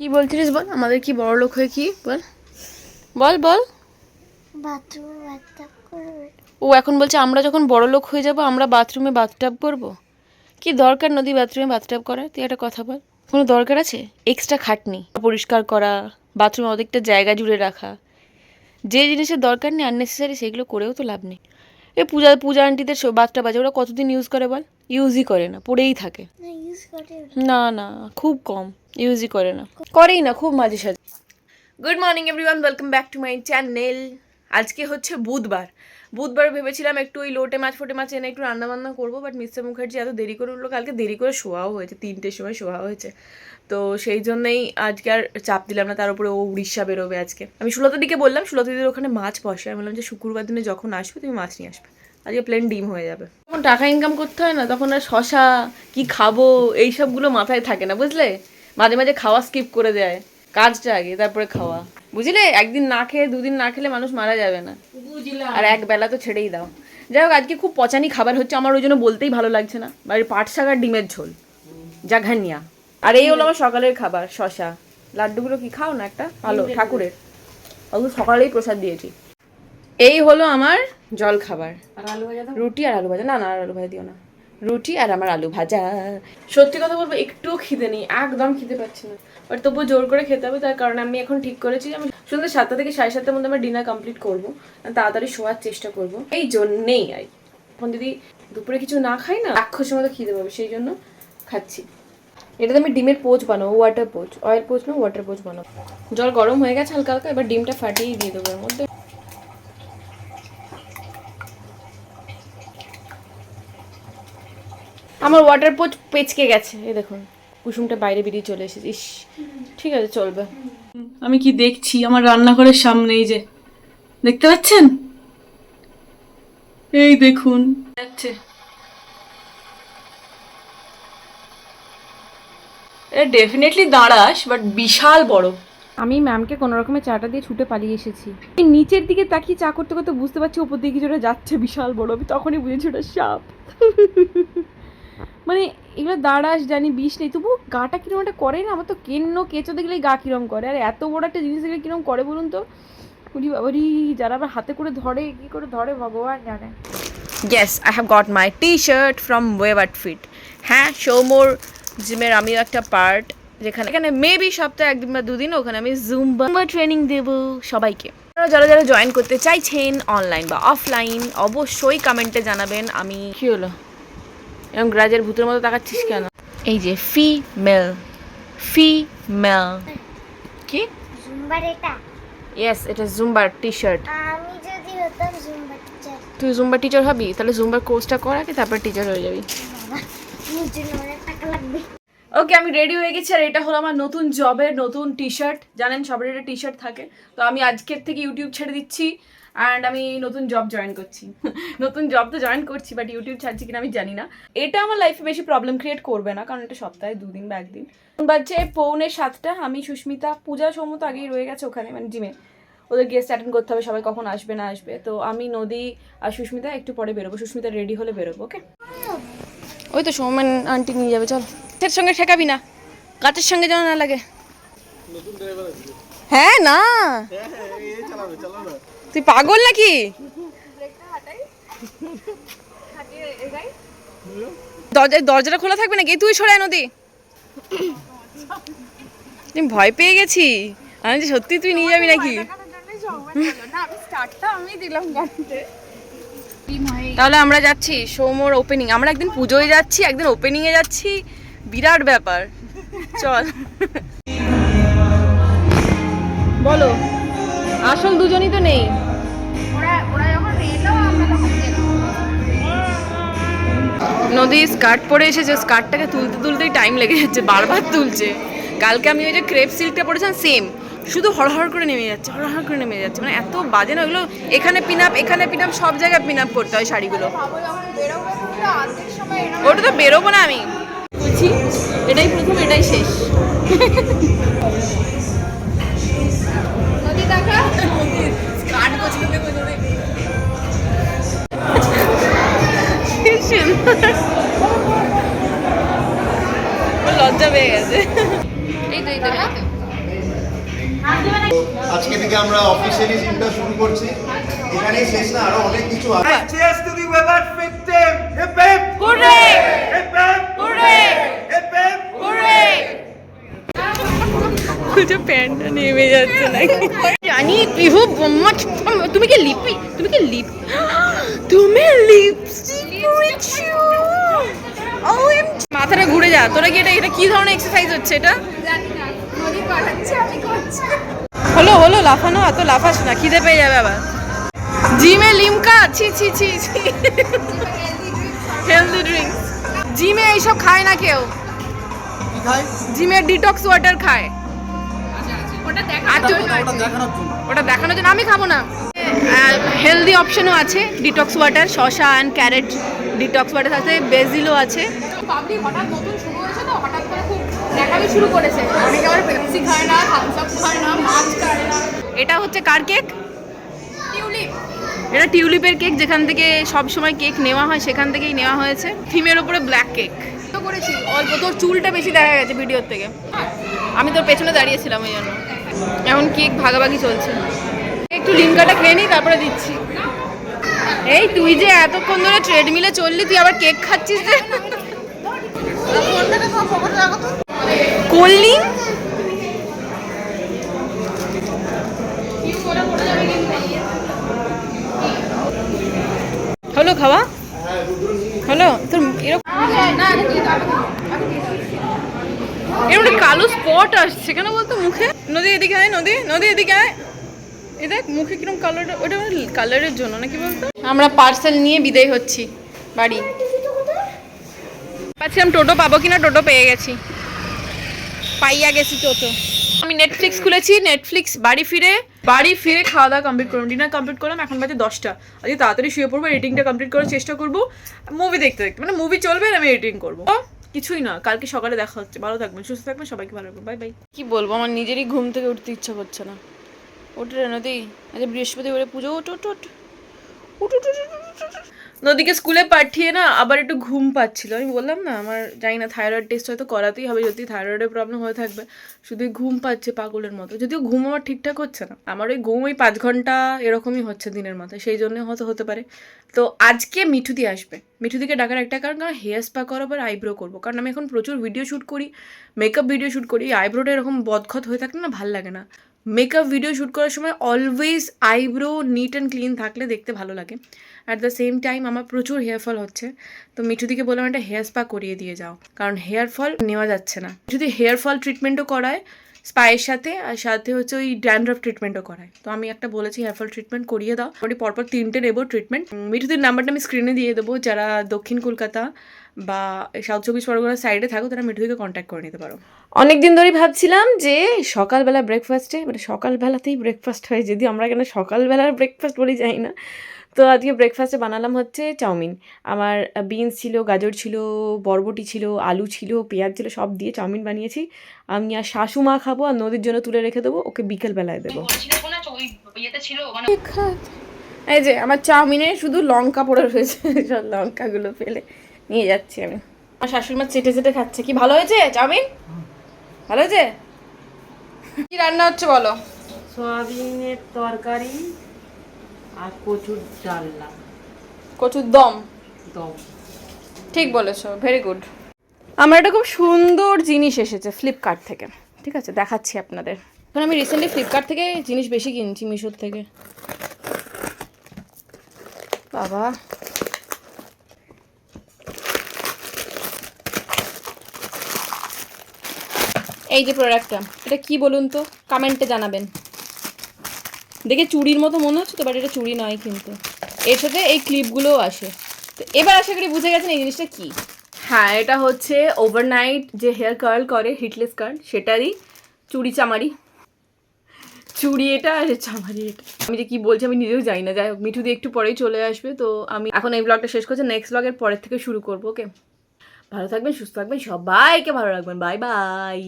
কি বলছিস বল, আমাদের কি বড় লোক হয়ে কি বল বল বল। বাথরুমে বাথটাব করবে। ও এখন বলছে আমরা যখন বড় লোক হয়ে যাব আমরা বাথরুমে বাথটাব করব। কি দরকার নদী বাথরুমে বাথটাব করার? তুই একটা কথা বল, কোনো দরকার আছে? এক্সট্রা খাটনি, পরিষ্কার করা, বাথরুমে অনেকটা জায়গা জুড়ে রাখা, যে জিনিসের দরকার নেই আননেসেসারি সেগুলো করেও তো লাভ নেই। এ পূজা পূজা আন্টিদের বাথটাব আছে, ওরা কতদিন ইউজ করে বল? ইউজই করে না, পড়েই থাকে। না ইউজ করে না না, খুব কম, ইউজই করে না, করেই না, খুব মাঝে সাঝে। Good morning everyone, welcome back to my channel. আজকে হচ্ছে বুধবার ভেবেছিলাম একটু ওই লোটে মাছ ফোটে মাছ এনে একটু রান্না বান্না করবো, বাট মিস্টার মুখার্জি এত দেরি করে উঠলো, কালকে দেরি করে শোয়াও হয়েছে, 3টের সময় শোয়া হয়েছে, তো সেই জন্যই আজকে আর চাপ দিলাম না। তার উপরে ও উড়িষ্যা বেরোবে আজকে। আমি সুলতা দিকে বললাম, সুলতা দিদির ওখানে মাছ বসে, আমি বললাম যে শুক্রবার দিনে যখন আসবে তুমি মাছ নিয়ে আসবে, আজকে প্লেন ডিম হয়ে যাবে। যখন টাকা ইনকাম করতে হয় না তখন আর শশা কি খাবো এইসবগুলো মাথায় থাকে না, বুঝলে? মাঝে মাঝে খাওয়া স্কিপ করে দেয়, কাজটা আগে তারপরে খাওয়া, বুঝলে? একদিন না খেয়ে দুদিন না খেলে মানুষ মারা যাবে না, আর এক বেলা তো ছেড়েই দাও। যাই হোক, আজকে খুব পচানি খাবার হচ্ছে, আমার ওই জন্য বলতেই ভালো লাগছে না। বাড়ির পাট শাক আর ডিমের ঝোল, জাঘানিয়া। আর এই হলো আমার সকালের খাবার, শশা। লাড্ডুগুলো কি খাও না একটা? ভালো ঠাকুরের, ওগুলো সকালেই প্রসাদ দিয়েছি। এই হলো আমার জল খাবার, রুটি আর আলু ভাজা। না না, আর আলু ভাজা দিও না, রুটি আর আমার আলু ভাজা। সত্যি কথা বলবো, একটুও খিদে নেই, একদম খিদে পাচ্ছি না, বাট তবুও জোর করে খেতে হবে। তার কারণে আমি এখন ঠিক করেছি যে আমি সন্ধ্যে 7টা থেকে 7:30টার মধ্যে আমার ডিনার কমপ্লিট করবো, তাড়াতাড়ি শোয়ার চেষ্টা করব। এই জন্যেই এখন যদি দুপুরে কিছু না খাই না রাক্ষসের মতো খিদে পাবে, সেই জন্য খাচ্ছি। এটাতে আমি ডিমের পোচ বানাবো, ওয়াটার পোচ, অয়েল পোচ না ওয়াটার পোচ বানাবো। জল গরম হয়ে গেছে হালকা হালকা, এবার ডিমটা ফাটিয়ে দিয়ে দেবো এর মধ্যে। আমার ওয়াটার পোচ পেচকে গেছে, এই দেখুন কুসুমটা বাইরে বেরিয়ে চলে এসেছে। ইস, ঠিক আছে চলবে। আমি কি দেখছি আমার রান্নাঘরের সামনে, এই যে দেখতে পাচ্ছেন, এই দেখুন যাচ্ছে, এটা ডেফিনেটলি দাঁড়াস, বাট বিশাল বড়। আমি ম্যামকে কোনো রকমের চাটা দিয়ে ছুটে পালিয়ে এসেছি। নিচের দিকে তাকিয়ে চা করতে করতে বুঝতে পারছি ওপর দিকে কিছুটা যাচ্ছে বিশাল বড়, আমি তখনই বুঝেছি ওটা সাপ। মানে এগুলো দাঁড়াস জানি বিষ নেই, তবু গাটা কিরম একটা করে না, আমার তো কেঁচো দেখলেই গা কিরম করে, আর এত বড় একটা জিনিস দেখলে কিরম করে বলুন তো। উরি বাবারি, যারা আবার হাতে করে ধরে, কি করে ধরে ভগবান জানে। Yes, I have got my T shirt from wave fit. হ্যাঁ, সৌমোর জিমের আমিও একটা পার্ট, যেখানে মেবি সপ্তাহে 1 দিন বা 2 দিন ওখানে আমি জুম্বা ট্রেনিং দেবো সবাইকে। যারা যারা জয়েন করতে চাইছেন অনলাইন বা অফলাইন, অবশ্যই কমেন্টে জানাবেন। আমি কি হলো এরকম গ্রাজের ভূতের মতো তাকাচ্ছিস কেন? এই যে ফিমেল কি জুম্বার এটা? ইয়েস, এটা জুম্বার টি শার্ট। আমি যদি হতাম জুম্বার টিচার। তুই জুম্বা টিচার হবি? তাহলে জুম্বার কোর্সটা কর আগে, তারপর টিচার হয়ে যাবি। বাবা নিজের অনেক টাকা লাগবে। ওকে, আমি রেডি হয়ে গেছি, আর এটা হলো আমার নতুন জবের নতুন টি শার্ট। জানেন সবার একটা টি শার্ট থাকে, তো আমি আজকের থেকে ইউটিউব ছেড়ে দিচ্ছি অ্যান্ড আমি নতুন জব জয়েন করছি। নতুন জব তো জয়েন করছি, বাট ইউটিউব ছাড়ছি কিনা আমি জানি না। এটা আমার লাইফে বেশি প্রবলেম ক্রিয়েট করবে না, কারণ এটা সপ্তাহে 2 দিন বা 1 দিন। বাজছে 6:45, আমি সুস্মিতা, পূজা সৌম্য তো আগেই রয়ে গেছে ওখানে, মানে জিমে, ওদের গেস্ট অ্যাটেন্ড করতে হবে, সবাই কখন আসবে না আসবে। তো আমি নদী আর সুস্মিতা একটু পরে বেরোবো, সুস্মিতা রেডি হলে বেরোবো। ওকে, ওই তো সৌমেন আন্টি নিয়ে যাবে, চল। গাছের সঙ্গে ঠেকাবি না, গাছের সঙ্গে যেন না লাগে। হ্যাঁ না, তুই পাগল নাকি? দরজাটা খোলা থাকবে নাকি? তুই সরাই নদী, তুমি ভয় পেয়ে গেছি আমি যে সত্যি তুই নিয়ে যাবি নাকি। তাহলে আমরা যাচ্ছি সৌমোর ওপেনিং, আমরা একদিন পুজোয় যাচ্ছি, একদিন ওপেনিং এ যাচ্ছি, বিরাট ব্যাপার। চল বলো, আসল দুজনই তো নেই। নদী স্কার্ট পরে এসেছে, স্কার্টটাকে তুলতে তুলতেই টাইম লেগে যাচ্ছে, বারবার তুলছে। কালকে আমি ওই যে ক্রেপ সিল্কটা পরেছিলাম সেম, শুধু হড়হড় করে নেমে যাচ্ছে, হড়হড় করে নেমে যাচ্ছে, মানে এত বাজে না ওগুলো। এখানে পিন আপ সব জায়গায় পিন আপ করতে হয় শাড়িগুলো। ওটা তো বেরোবো না আমি বলছি, এটাই প্রথম এটাই শেষ। লজ্জা পেয়ে গেছে। এই তো আজকে থেকে আমরা অফিসিয়ালি জিমটা শুরু করছি। এখানেই শেষ না, আরো অনেক কিছু আছে। Cheers to the Weber victim! Hip hip! Hooray! Hip hip! Hooray! Hip hip! Hooray! খুঁজে প্যান্টটা নেমে যাচ্ছে না জানি ইহু বোম্মা তুমি কি লিপি তুমি লিপস্টিক করেছো মাথাটা ঘুরে যা তোরা কি এটা কি ধরনের এক্সারসাইজ হচ্ছে এটা হলো লাফানো এত লাফাস না খিদে পেয়ে যাবে আবার জিমে লিমকা ছি ছি ছি ছি হেলদি ড্রিঙ্কস জিমে এইসব খায় না কেউ জিমের ডিটক্স ওয়াটার খায় ওটা দেখানোর জন্য আমি খাবো না হেলদি অপশনও আছে ডিটক্স ওয়াটার শসা অ্যান্ড ক্যারেট ডিটক্স ওয়াটার আছে বেজিলও আছে পাবলিক হঠাৎ নতুন শুরু হয়েছে তো হঠাৎ করে খুব দেখাবি শুরু করেছে অনেকে আবার পেপসি খায় না থামস আপ খায় না মাছ খায় না এটা হচ্ছে কার কেক টিউলিপ এটা টিউলিপের কেক যেখান থেকে সব সময় কেক নেওয়া হয় সেখান থেকেই নেওয়া হয়েছে থিমের উপরে ব্ল্যাক কেক তো করেছি অল্প তোর চুলটা বেশি দেখা গেছে ভিডিওর থেকে আমি তোর পেছনে দাঁড়িয়েছিলাম ওই জন্য এখন কেক ভাগাভাগি চলছে একটু লিমকাটা খেয়ে নিই তারপরে দিচ্ছি এই তুই যে এতক্ষণ ধরে ট্রেডমিলে চললি তুই আবার কেক খাচ্ছিস যে করলি হলো খাওয়া হলো তোর এরকম এরকম একটা কালো স্পট আসছে কেন বলতো মুখে নদী এদিকে আয় নদী এদিকে আয় এ দেখ মুখে কিরকম কালারটা ওটা কালারের জন্য নাকি বলতো আমরা পার্সেল নিয়ে বিদায় হচ্ছি বাড়ি পাচ্ছিলাম টোটো পাবো কিনা টোটো পেয়ে গেছি পাইয়া গেছি টোটো আমি নেটফ্লিক্স খুলেছি নেটফ্লিক্স বাড়ি ফিরে খাওয়া দাওয়া কমপ্লিট করলাম ডিনার কমপ্লিট করলাম এখন বাজে 10টা আজকে তাড়াতাড়ি শুয়ে পড়বো এডিটিংটা কমপ্লিট করার চেষ্টা করবো মুভি দেখতে মানে মুভি চলবে আর আমি এডিটিং করবো কিছুই না কালকে সকালে দেখা হচ্ছে ভালো থাকবেন সুস্থ থাকবেন সবাইকে ভালো রাখবেন বাই বাই কি বলবো আমার নিজেরই ঘুম থেকে উঠতে ইচ্ছা করছে না ওঠ রে নদী আজ বৃহস্পতিবারে পুজো ওঠ নদীকে স্কুলে পাঠিয়ে না আবার একটু ঘুম পাচ্ছিল আমি বললাম না আমার জানি না থাইরয়েড টেস্ট হয়তো করাতেই হবে যদি থাইরয়েডের প্রবলেম হয়ে থাকবে শুধু ঘুম পাচ্ছে পাগলের মতো যদিও ঘুম আমার ঠিকঠাক হচ্ছে না আমার ওই ঘুম ওই 5 ঘন্টা এরকমই হচ্ছে দিনের মাথায় সেই জন্য হয়তো হতে পারে তো আজকে মিঠুদি আসবে মিঠুদিকে ডাকার একটা কারণ হেয়ার স্পা করাবো আর আইব্রো করবো কারণ আমি এখন প্রচুর ভিডিও শ্যুট করি মেকআপ ভিডিও শ্যুট করি আইব্রোটা এরকম বদখত হয়ে থাকলে না ভাল লাগে না মেকআপ ভিডিও শ্যুট করার সময় always eyebrow neat and clean থাকলে দেখতে ভালো লাগে অ্যাট দ্য সেম টাইম আমার প্রচুর হেয়ার ফল হচ্ছে তো মিঠুদিকে বললাম একটা হেয়ার স্পা করিয়ে দিয়ে যাও কারণ হেয়ার ফল নেওয়া যাচ্ছে না যদি হেয়ার ফল ট্রিটমেন্টও করায় স্পায়ের সাথে আর সাথে হচ্ছে ওই ড্যান্ড্রফ ট্রিটমেন্টও করায় তো আমি একটা বলেছি হেয়ার ফল ট্রিটমেন্ট করিয়ে দাও ওটি পরপর 3টে নেবো ট্রিটমেন্ট মিঠুদির নাম্বারটা আমি স্ক্রিনে দিয়ে দেবো যারা দক্ষিণ কলকাতা বা সাউথ 24 পরগনার সাইডে থাকো তারা মিঠুদিকে কন্ট্যাক্ট করে নিতে পারো অনেক দিন ধরেই ভাবছিলাম যে সকালবেলা ব্রেকফাস্টে মানে সকালবেলাতেই ব্রেকফাস্ট হয় যদি আমরা কেন সকালবেলার ব্রেকফাস্ট বলি যাই না তো আজকে ব্রেকফাস্টে বানালাম হচ্ছে চাউমিন আমার বিনস ছিল গাজর ছিল বরবটি ছিল আলু ছিল পেঁয়াজ ছিল সব দিয়ে চাউমিন বানিয়েছি আমি আর শাশুমা খাবো আর নদীর জন্য তুলে রেখে দেবো ওকে বিকেলবেলায় দেবো এই যে আমার চাউমিনে শুধু লঙ্কা পড়ে রয়েছে সব লঙ্কাগুলো ফেলে নিয়ে যাচ্ছি আমি আমার শাশুড়ি মা চেটে চেটে খাচ্ছে কি ভালো হয়েছে চাউমিন ভালো হয়েছে কি রান্না হচ্ছে বলো সয়াবিনের তরকারি আর কচুর ডালনা কচুর দম দম ঠিক বলেছো ভেরি গুড আমার একটা খুব সুন্দর জিনিস এসেছে ফ্লিপকার্ট থেকে ঠিক আছে দেখাচ্ছি আপনাদের এখন আমি রিসেন্টলি ফ্লিপকার্ট থেকে জিনিস বেশি কিনছি মিশোর থেকে বাবা এই যে প্রোডাক্টটা এটা কি বলুন তো কমেন্টে জানাবেন দেখে চুড়ির মতো মনে হচ্ছে তো বাট এটা চুড়ি নয় কিন্তু এর সাথে এই ক্লিপগুলোও আসে তো এবার আশা করি বুঝে গেছেন এই জিনিসটা কি হ্যাঁ এটা হচ্ছে ওভারনাইট যে হেয়ার কার্ল করে হিটলেস কার্ল সেটারই চুড়ি চামারি চুড়ি এটা আর চামারি এটা আমি যে কি বলছি আমি নিজেও জানি না যাই হোক মিঠুদি একটু পরেই চলে আসবে তো আমি এখন এই ব্লগটা শেষ করছি নেক্সট ব্লগের পরের থেকে শুরু করবো ওকে ভালো থাকবেন সুস্থ থাকবেন সবাইকে ভালো রাখবেন বাই বাই